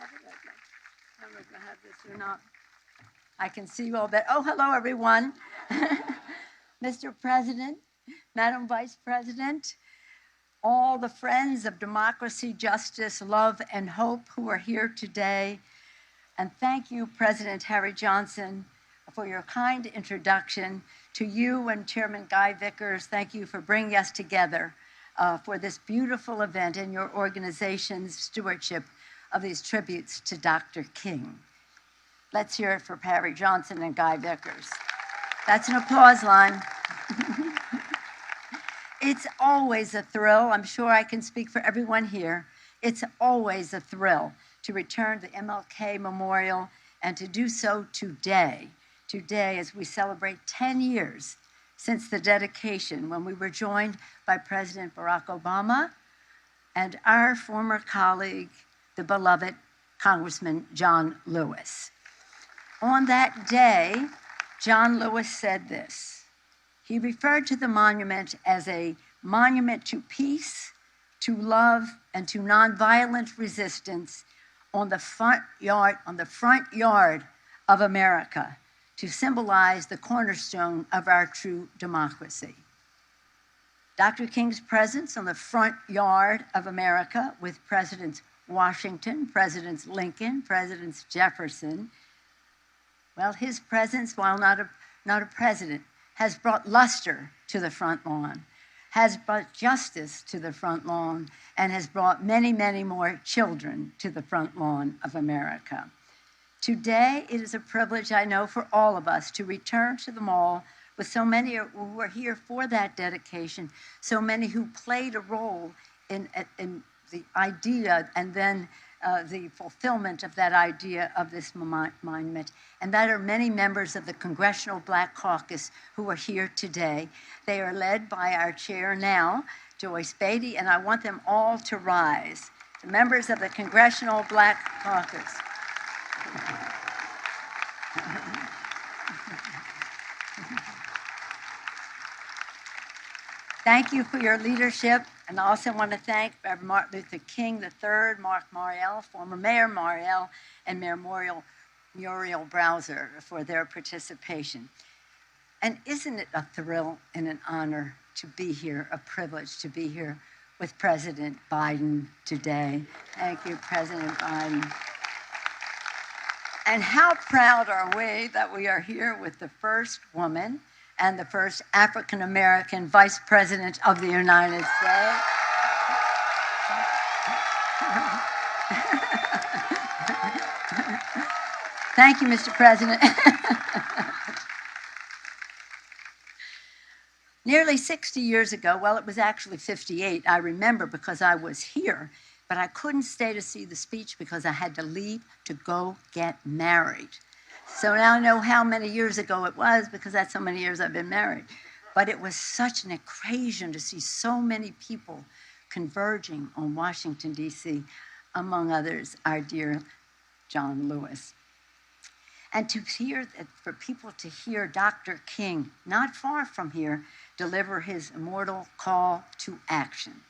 I don't know if I have this or not. I can see you all better. Oh, hello, everyone. Mr. President, Madam Vice President, all the friends of democracy, justice, love, and hope who are here today. And thank you, President Harry Johnson, for your kind introduction. To you and Chairman Guy Vickers, thank you for bringing us together for this beautiful event in your organization's stewardship of these tributes to Dr. King. Let's hear it for Harry Johnson and Guy Vickers. That's an applause line. It's always a thrill. I'm sure I can speak for everyone here. It's always a thrill to return to MLK Memorial and to do so today as we celebrate 10 years since the dedication, when we were joined by President Barack Obama and our former colleague, the beloved Congressman John Lewis. On that day, John Lewis said this. He referred to the monument as a monument to peace, to love, and to nonviolent resistance on the front yard of America, to symbolize the cornerstone of our true democracy. Dr. King's presence on the front yard of America with Presidents Washington, Presidents Lincoln, Presidents Jefferson, well, his presence, while not a president, has brought luster to the front lawn, has brought justice to the front lawn, and has brought many, many more children to the front lawn of America. Today, it is a privilege, I know, for all of us to return to the mall with so many who were here for that dedication, so many who played a role in the idea and then the fulfillment of that idea of this monument. And that are many members of the Congressional Black Caucus who are here today. They are led by our chair now, Joyce Beatty, and I want them all to rise. The members of the Congressional Black Caucus. Thank you for your leadership, and I also want to thank Reverend Martin Luther King III, Mark Mariel, former Mayor Mariel, and Mayor Muriel Browser for their participation. And isn't it a thrill and an honor to be here, a privilege to be here with President Biden today? Thank you, President Biden. And how proud are we that we are here with the first woman and the first African-American Vice President of the United States. Thank you, Mr. President. Nearly 60 years ago, well, it was actually 58, I remember because I was here, but I couldn't stay to see the speech because I had to leave to go get married. So now I know how many years ago it was because that's how many years I've been married. But it was such an occasion to see so many people converging on Washington, D.C., among others, our dear John Lewis. And to hear, for people to hear Dr. King, not far from here, deliver his immortal call to action.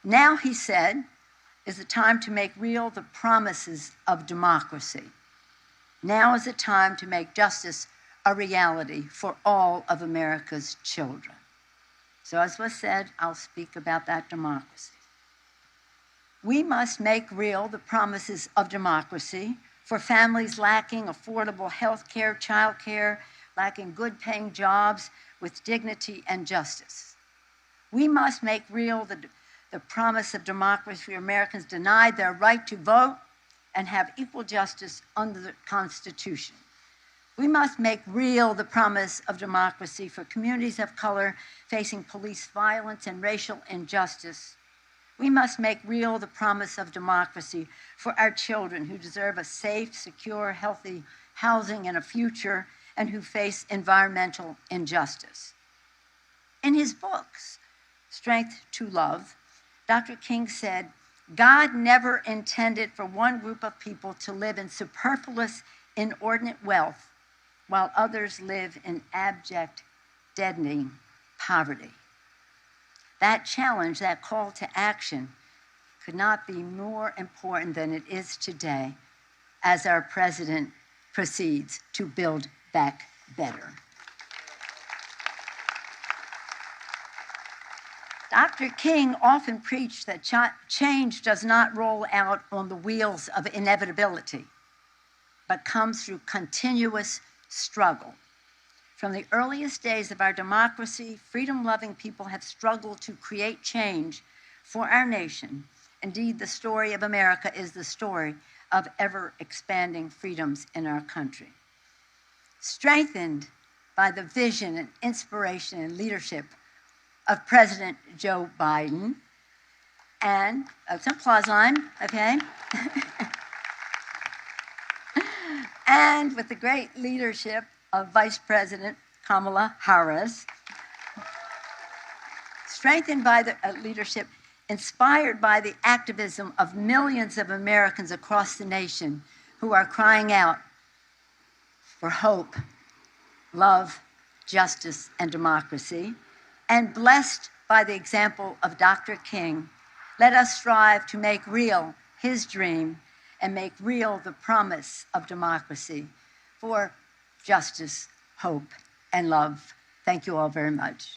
Now, he said, is the time to make real the promises of democracy. Now is the time to make justice a reality for all of America's children. So as was said, I'll speak about that democracy. We must make real the promises of democracy for families lacking affordable health care, child care, lacking good paying jobs with dignity and justice. We must make real the promise of democracy for Americans denied their right to vote and have equal justice under the Constitution. We must make real the promise of democracy for communities of color facing police violence and racial injustice. We must make real the promise of democracy for our children who deserve a safe, secure, healthy housing and a future, and who face environmental injustice. In his books, Strength to Love, Dr. King said, God never intended for one group of people to live in superfluous, inordinate wealth while others live in abject, deadening poverty. That challenge, that call to action, could not be more important than it is today as our president proceeds to build back better. Dr. King often preached that change does not roll out on the wheels of inevitability, but comes through continuous struggle. From the earliest days of our democracy, freedom-loving people have struggled to create change for our nation. Indeed, the story of America is the story of ever-expanding freedoms in our country. Strengthened by the vision and inspiration and leadership of President Joe Biden, and it's an applause line, okay? And with the great leadership of Vice President Kamala Harris, strengthened by the leadership, inspired by the activism of millions of Americans across the nation who are crying out for hope, love, justice, and democracy, and blessed by the example of Dr. King, let us strive to make real his dream and make real the promise of democracy for justice, hope, and love. Thank you all very much.